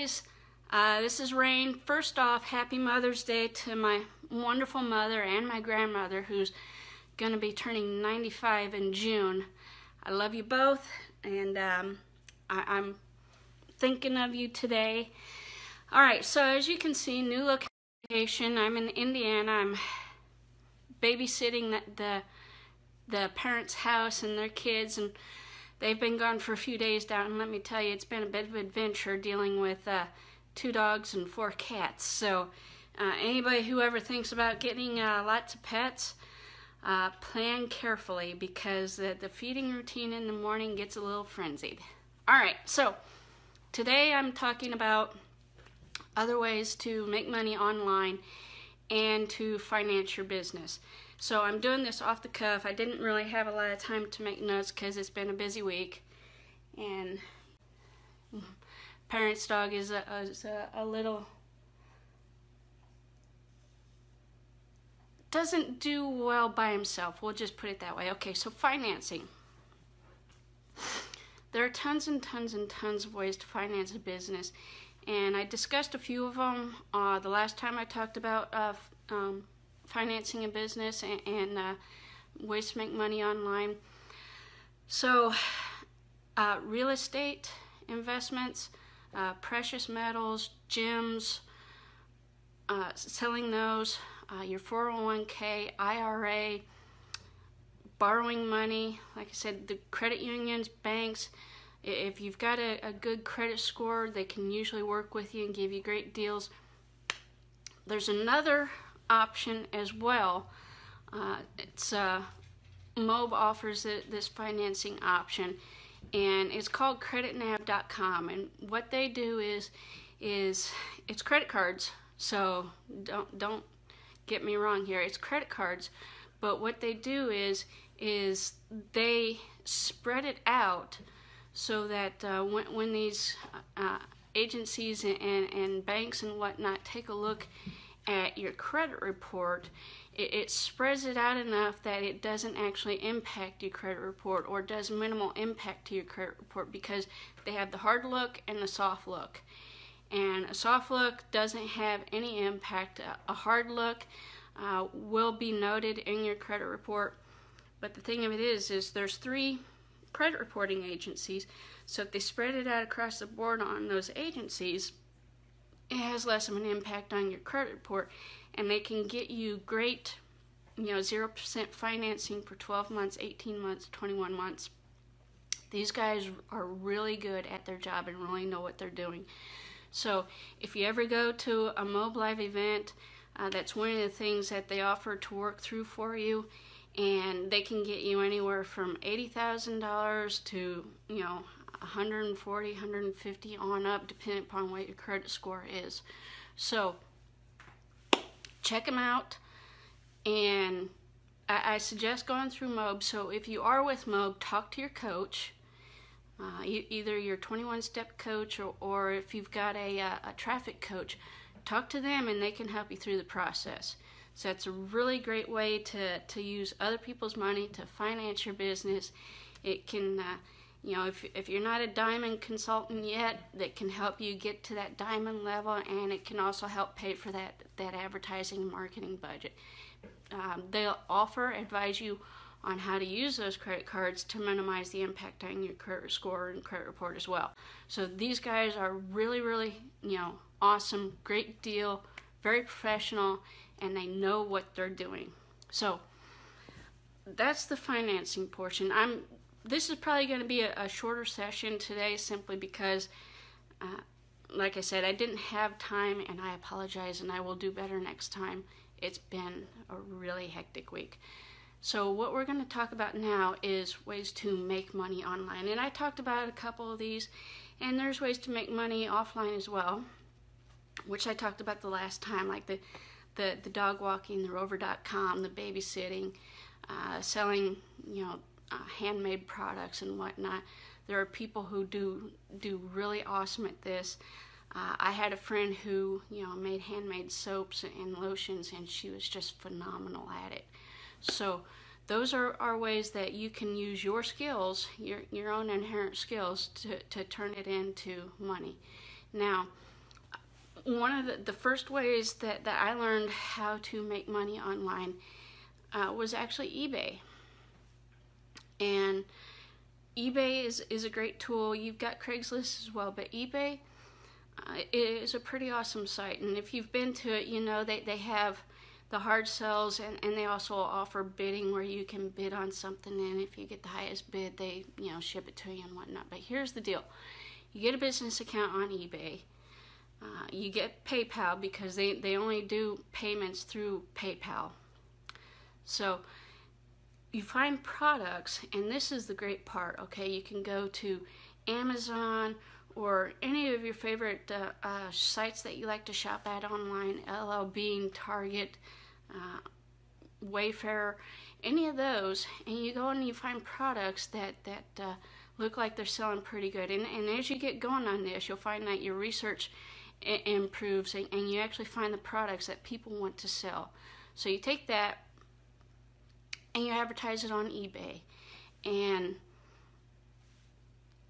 guys, this is Rain. First off, happy Mother's Day to my wonderful mother and my grandmother, who's going to be turning 95 in June. I love you both, and I'm thinking of you today. Alright, so as you can see, new location. I'm in Indiana. I'm babysitting the parents' house and their kids, and they've been gone for a few days now, and let me tell you, it's been a bit of an adventure dealing with 2 dogs and 4 cats. So anybody who ever thinks about getting lots of pets, plan carefully, because the feeding routine in the morning gets a little frenzied. Alright, so today I'm talking about other ways to make money online and to finance your business. So I'm doing this off the cuff. I didn't really have a lot of time to make notes because it's been a busy week, and parents' dog is a little, doesn't do well by himself. We'll just put it that way. Okay, so financing. There are tons and tons and tons of ways to finance a business, and I discussed a few of them the last time I talked about financing a business and ways to make money online. So real estate investments, precious metals, gems, selling those, your 401k, IRA, borrowing money, like I said, the credit unions, banks. If you've got a good credit score, they can usually work with you and give you great deals. There's another option as well. Mob offers this financing option, and it's called creditnav.com, and what they do is it's credit cards. So don't get me wrong here, it's credit cards, but what they do is they spread it out so that when these agencies and banks and whatnot take a look at your credit report, it spreads it out enough that it doesn't actually impact your credit report, or does minimal impact to your credit report, because they have the hard look and the soft look. And a soft look doesn't have any impact. A hard look will be noted in your credit report. But the thing of it is there's 3 credit reporting agencies, so if they spread it out across the board on those agencies, it has less of an impact on your credit report, and they can get you great, 0% financing for 12 months, 18 months, 21 months. These guys are really good at their job and really know what they're doing. So if you ever go to a Mob Live event, that's one of the things that they offer to work through for you, and they can get you anywhere from $80,000 to $140,000, $150,000 on up, depending upon what your credit score is. So check them out, and I suggest going through Mob. So if you are with Mob, talk to your coach, either your 21-step coach, or if you've got a traffic coach, talk to them and they can help you through the process. So it's a really great way to use other people's money to finance your business. It can, if you're not a diamond consultant yet, that can help you get to that diamond level, and it can also help pay for that advertising and marketing budget. They'll advise you on how to use those credit cards to minimize the impact on your credit score and credit report as well. So these guys are really, really, awesome, great deal, very professional, and they know what they're doing. So that's the financing portion. This is probably going to be a shorter session today, simply because, like I said, I didn't have time, and I apologize, and I will do better next time. It's been a really hectic week. So what we're going to talk about now is ways to make money online. And I talked about a couple of these, and there's ways to make money offline as well, which I talked about the last time, like the dog walking, the rover.com, the babysitting, selling, handmade products and whatnot. There are people who do really awesome at this. I had a friend who, made handmade soaps and lotions, and she was just phenomenal at it. So those are ways that you can use your skills, your own inherent skills, to turn it into money. Now, one of the first ways that I learned how to make money online was actually eBay. And eBay is a great tool. You've got Craigslist as well, but eBay is a pretty awesome site. And if you've been to it, you know they have the hard sells, and they also offer bidding where you can bid on something, and if you get the highest bid, they ship it to you and whatnot. But here's the deal. You get a business account on eBay. You get PayPal because they only do payments through PayPal. So you find products, and this is the great part, okay? You can go to Amazon or any of your favorite sites that you like to shop at online, LL Bean, Target, Wayfair, any of those, and you go and you find products that look like they're selling pretty good. And as you get going on this, you'll find that your research improves, and you actually find the products that people want to sell. So you take that and you advertise it on eBay and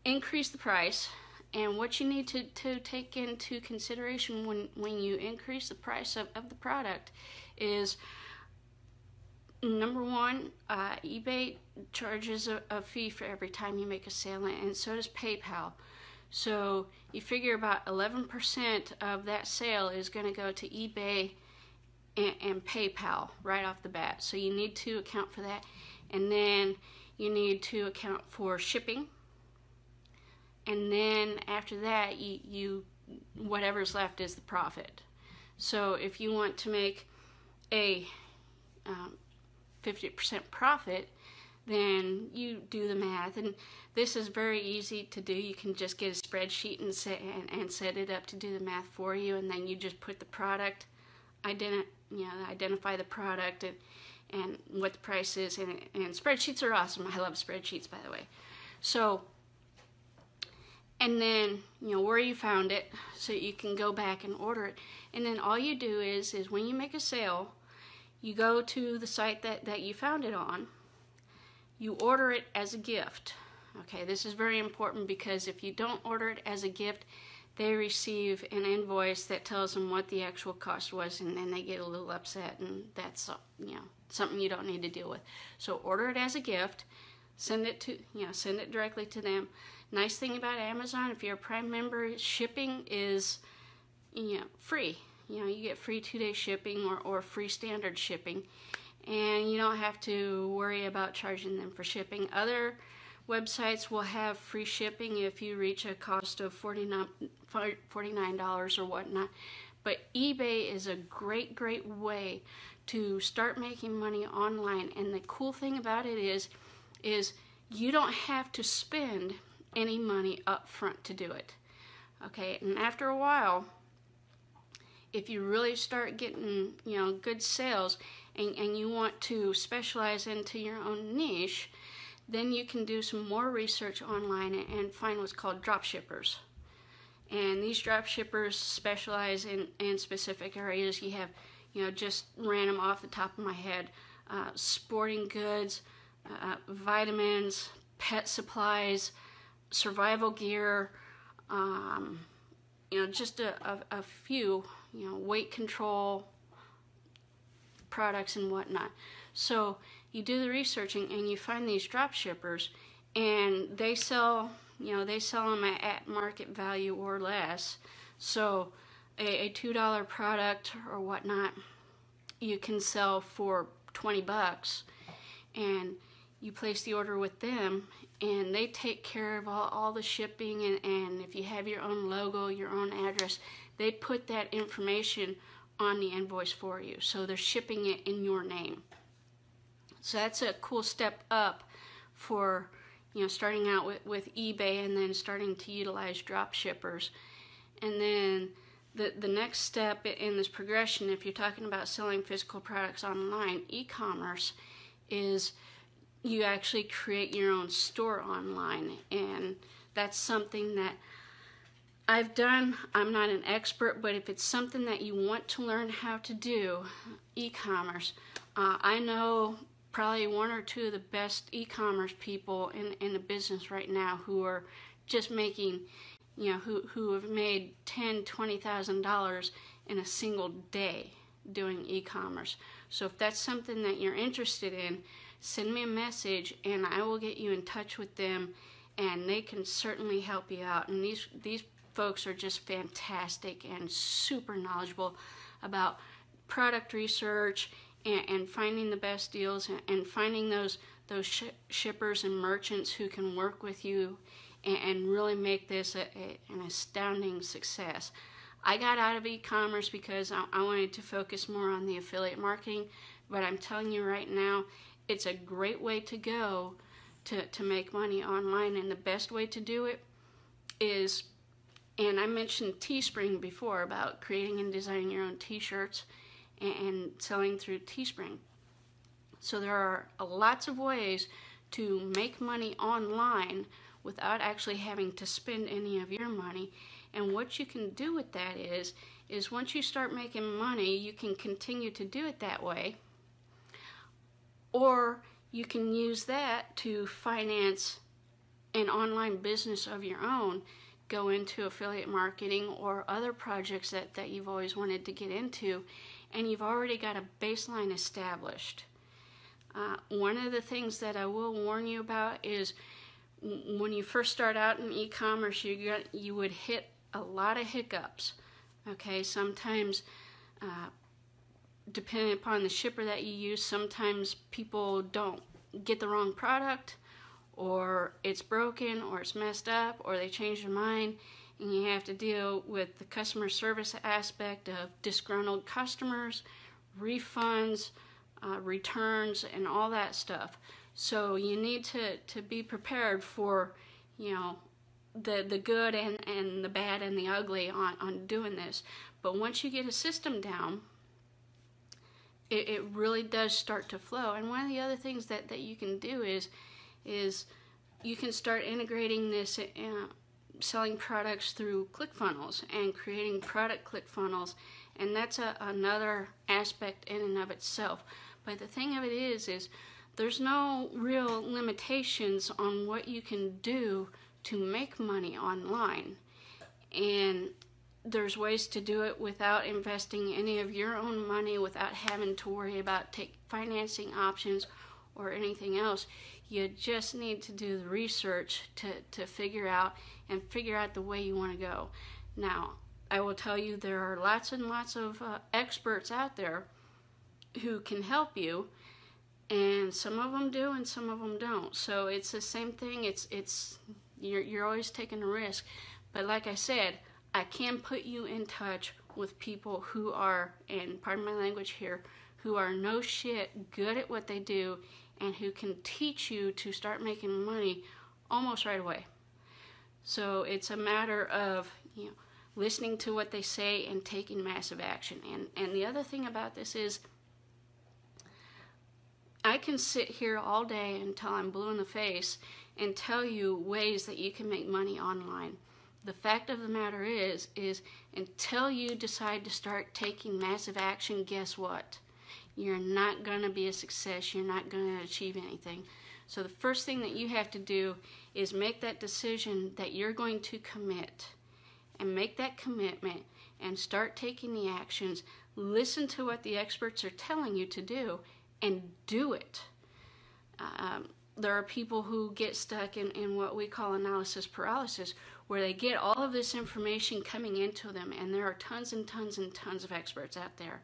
increase the price. And what you need to take into consideration when you increase the price of the product is, number one, eBay charges a fee for every time you make a sale, and so does PayPal. So you figure about 11% of that sale is going to go to eBay and PayPal right off the bat. So you need to account for that. And then you need to account for shipping. And then after that, you whatever's left is the profit. So if you want to make a 50% profit, then you do the math. And this is very easy to do. You can just get a spreadsheet and set it up to do the math for you, and then you just put the product, identify the product and what the price is. And spreadsheets are awesome. I love spreadsheets, by the way. So, and then where you found it, so you can go back and order it. And then all you do is when you make a sale, you go to the site that you found it on, you order it as a gift. Okay, this is very important, because if you don't order it as a gift, they receive an invoice that tells them what the actual cost was, and then they get a little upset, and that's something you don't need to deal with. So order it as a gift, send it directly to them. Nice thing about Amazon, if you're a Prime member, shipping is free. You get free 2-day shipping or free standard shipping, and you don't have to worry about charging them for shipping. Other websites will have free shipping if you reach a cost of $49 or whatnot. But eBay is a great way to start making money online. And the cool thing about it is you don't have to spend any money up front to do it. Okay, and after a while, if you really start getting good sales, and you want to specialize into your own niche, then you can do some more research online and find what's called drop shippers. And these drop shippers specialize in specific areas. You have, just random off the top of my head, sporting goods, vitamins, pet supplies, survival gear, just a few, weight control products and whatnot. So you do the researching and you find these drop shippers, and they sell, they sell them at market value or less. So a $2 product or whatnot, you can sell for $20, and you place the order with them, and they take care of all the shipping, and if you have your own logo, your own address, they put that information on the invoice for you. So they're shipping it in your name. So that's a cool step up for starting out with eBay, and then starting to utilize drop shippers. And then the next step in this progression, if you're talking about selling physical products online, e-commerce, is you actually create your own store online. And that's something that I've done. I'm not an expert, but if it's something that you want to learn how to do, e-commerce, I know probably one or two of the best e-commerce people in the business right now who are just making who have made $10,000-$20,000 in a single day doing e-commerce. So if that's something that you're interested in, send me a message and I will get you in touch with them, and they can certainly help you out. And these folks are just fantastic and super knowledgeable about product research and finding the best deals and finding those shippers and merchants who can work with you and really make this an astounding success. I got out of e-commerce because I wanted to focus more on the affiliate marketing, but I'm telling you right now, it's a great way to go to make money online. And the best way to do it is, and I mentioned Teespring before about creating and designing your own t-shirts and selling through Teespring. So there are lots of ways to make money online without actually having to spend any of your money. And what you can do with that is once you start making money, you can continue to do it that way, or you can use that to finance an online business of your own, go into affiliate marketing or other projects that you've always wanted to get into, and you've already got a baseline established. One of the things that I will warn you about is when you first start out in e-commerce, you would hit a lot of hiccups. Okay, sometimes depending upon the shipper that you use, sometimes people don't get the wrong product, or it's broken, or it's messed up, or they change their mind, and you have to deal with the customer service aspect of disgruntled customers, refunds, returns, and all that stuff. So you need to be prepared for, the good and the bad and the ugly on doing this. But once you get a system down, it really does start to flow. And one of the other things that you can do is you can start integrating this, selling products through ClickFunnels and creating product ClickFunnels, and that's another aspect in and of itself. But the thing of it is there's no real limitations on what you can do to make money online, and there's ways to do it without investing any of your own money, without having to worry about financing options or anything else. You just need to do the research to figure out the way you want to go. Now, I will tell you there are lots and lots of experts out there who can help you, and some of them do and some of them don't. So it's the same thing. You're always taking a risk. But like I said, I can put you in touch with people who are, and pardon my language here, who are no shit good at what they do and who can teach you to start making money almost right away. So it's a matter of listening to what they say and taking massive action. And the other thing about this is I can sit here all day until I'm blue in the face and tell you ways that you can make money online. The fact of the matter is until you decide to start taking massive action, guess what? You're not going to be a success. You're not going to achieve anything. So the first thing that you have to do is make that decision that you're going to commit, and make that commitment and start taking the actions. Listen to what the experts are telling you to do and do it. There are people who get stuck in what we call analysis paralysis, where they get all of this information coming into them, and there are tons and tons and tons of experts out there,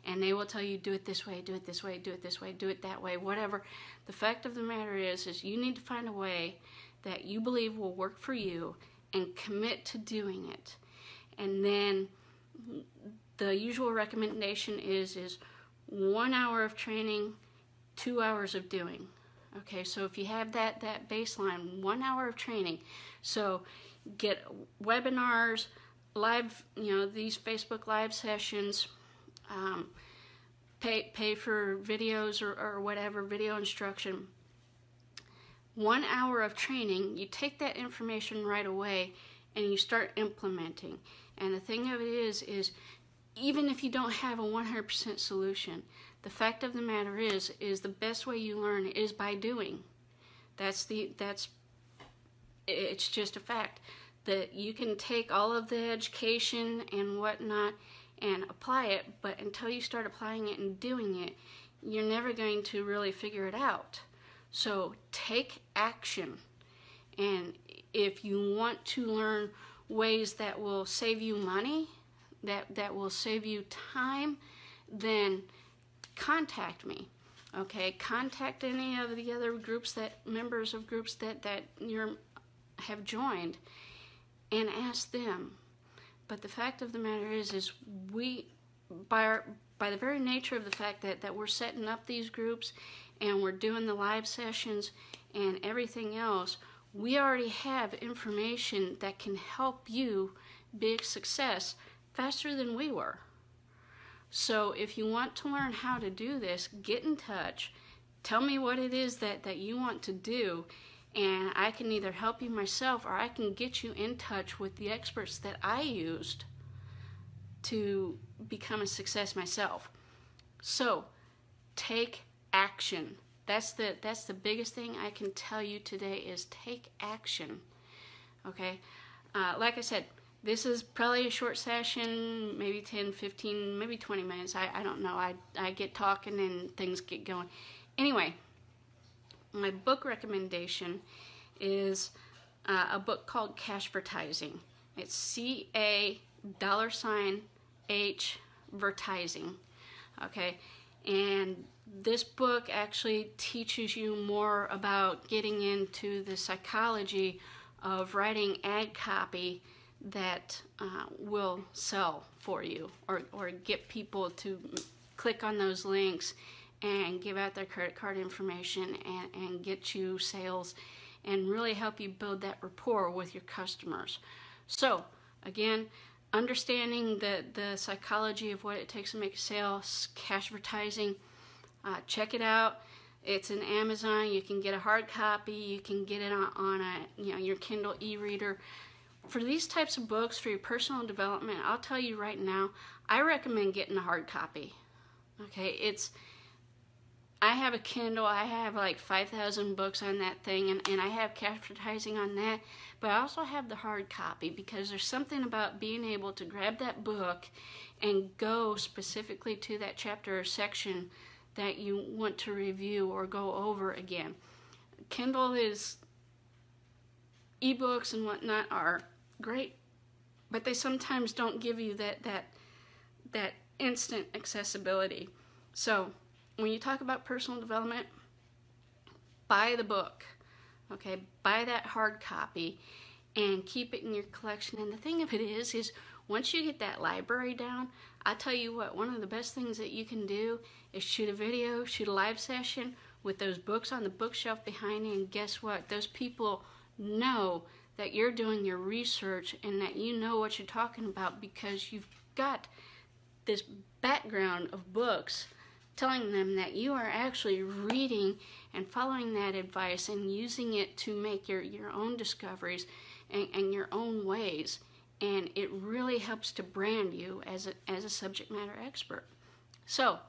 and they will tell you, do it this way, do it this way, do it this way, do it that way, whatever. The fact of the matter is you need to find a way that you believe will work for you and commit to doing it. And then the usual recommendation is 1 hour of training, 2 hours of doing. Okay, so if you have that baseline, 1 hour of training, so get webinars, live, these Facebook live sessions, pay for videos or whatever, video instruction. 1 hour of training, you take that information right away and you start implementing. And the thing of it is even if you don't have a 100% solution, the fact of the matter is the best way you learn is by doing. It's just a fact. that you can take all of the education and whatnot and apply it, but until you start applying it and doing it, you're never going to really figure it out. So take action. And if you want to learn ways that will save you money, that will save you time, then contact me. Okay, contact any of the other groups, members of groups that you have joined, and ask them. But the fact of the matter is we, by the very nature of the fact that we're setting up these groups and we're doing the live sessions and everything else, we already have information that can help you be a success faster than we were. So if you want to learn how to do this, get in touch. Tell me what it is that you want to do, and I can either help you myself or I can get you in touch with the experts that I used to become a success myself. So take action. That's the biggest thing I can tell you today is take action. Okay? Like I said, this is probably a short session, maybe 10, 15, maybe 20 minutes. I don't know. I get talking and things get going. Anyway, my book recommendation is a book called Cashvertising. It's C-A$H vertising. Okay? And this book actually teaches you more about getting into the psychology of writing ad copy that will sell for you, or get people to click on those links and give out their credit card information and get you sales and really help you build that rapport with your customers. So again, understanding the psychology of what it takes to make a sale, Cashvertising, check it out. It's in Amazon. You can get a hard copy. You can get it on your Kindle e-reader. For these types of books, for your personal development, I'll tell you right now, I recommend getting a hard copy. Okay, I have a Kindle. I have like 5,000 books on that thing, and I have Cashvertising on that, but I also have the hard copy because there's something about being able to grab that book and go specifically to that chapter or section that you want to review or go over again. Kindle ebooks and whatnot are great, but they sometimes don't give you that instant accessibility. So when you talk about personal development, buy the book, okay? Buy that hard copy and keep it in your collection. And the thing of it is once you get that library down, I tell you what, one of the best things that you can do is shoot a video, shoot a live session with those books on the bookshelf behind you, and guess what? Those people know that you're doing your research and that you know what you're talking about because you've got this background of books telling them that you are actually reading and following that advice and using it to make your own discoveries and your own ways. And it really helps to brand you as a subject matter expert. So,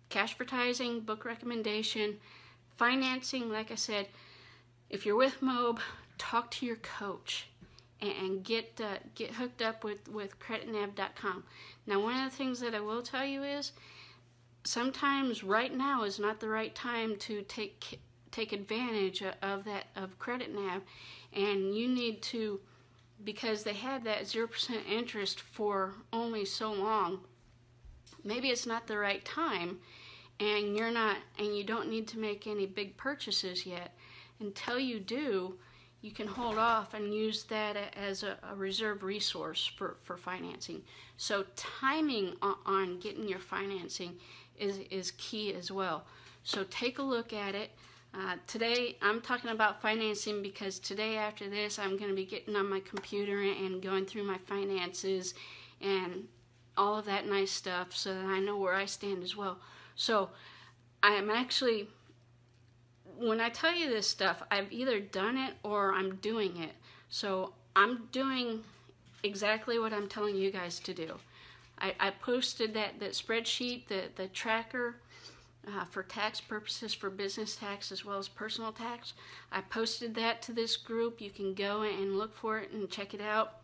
Cashvertising, book recommendation, financing, like I said, if you're with MOB, talk to your coach and get hooked up with creditnav.com. Now, one of the things that I will tell you is sometimes right now is not the right time to take advantage of CreditNav, and you need to, because they have that 0% interest for only so long. Maybe it's not the right time, and you don't need to make any big purchases yet. Until you do, you can hold off and use that as a reserve resource for financing. So timing on getting your financing is key as well. So take a look at it. Today I'm talking about financing because today after this I'm going to be getting on my computer and going through my finances and all of that nice stuff so that I know where I stand as well. So I am actually, when I tell you this stuff, I've either done it or I'm doing it. So I'm doing exactly what I'm telling you guys to do. I posted that spreadsheet, the tracker for tax purposes, for business tax as well as personal tax. I posted that to this group. You can go and look for it and check it out.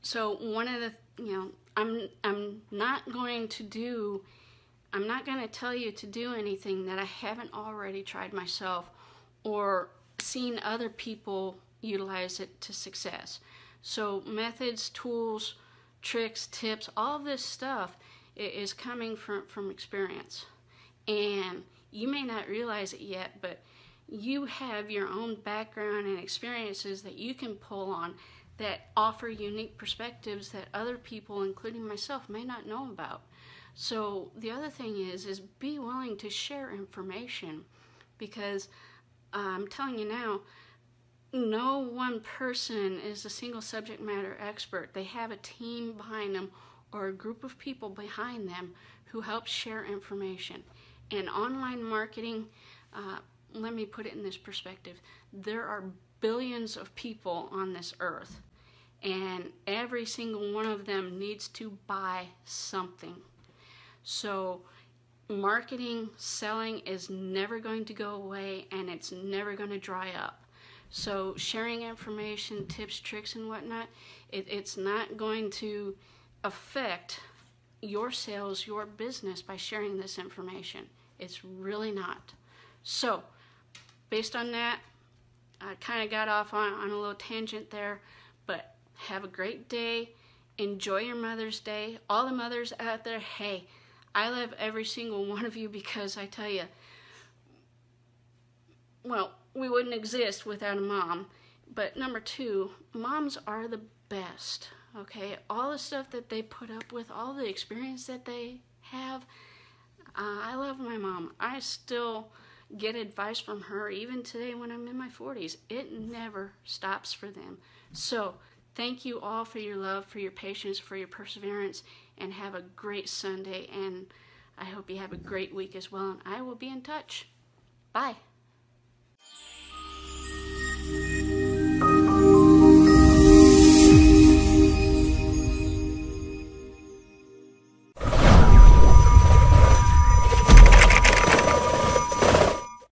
So one of the, I'm not going to tell you to do anything that I haven't already tried myself or seen other people utilize it to success. So methods, tools, tricks, tips, all of this stuff is coming from experience. And you may not realize it yet, but you have your own background and experiences that you can pull on that offer unique perspectives that other people, including myself, may not know about. So the other thing is be willing to share information, because I'm telling you now, no one person is a single subject matter expert. They have a team behind them or a group of people behind them who help share information. And online marketing, let me put it in this perspective. There are billions of people on this earth, and every single one of them needs to buy something. So marketing, selling is never going to go away, and it's never going to dry up. So sharing information, tips, tricks, and whatnot, it's not going to affect your sales, your business by sharing this information. It's really not. So based on that, I kind of got off on a little tangent there, but have a great day. Enjoy your Mother's Day. All the mothers out there, hey, I love every single one of you, because I tell you, well, we wouldn't exist without a mom. But number two, moms are the best, okay? All the stuff that they put up with, all the experience that they have, I love my mom. I still get advice from her even today when I'm in my 40s. It never stops for them. So thank you all for your love, for your patience, for your perseverance, and have a great Sunday. And I hope you have a great week as well. And I will be in touch. Bye.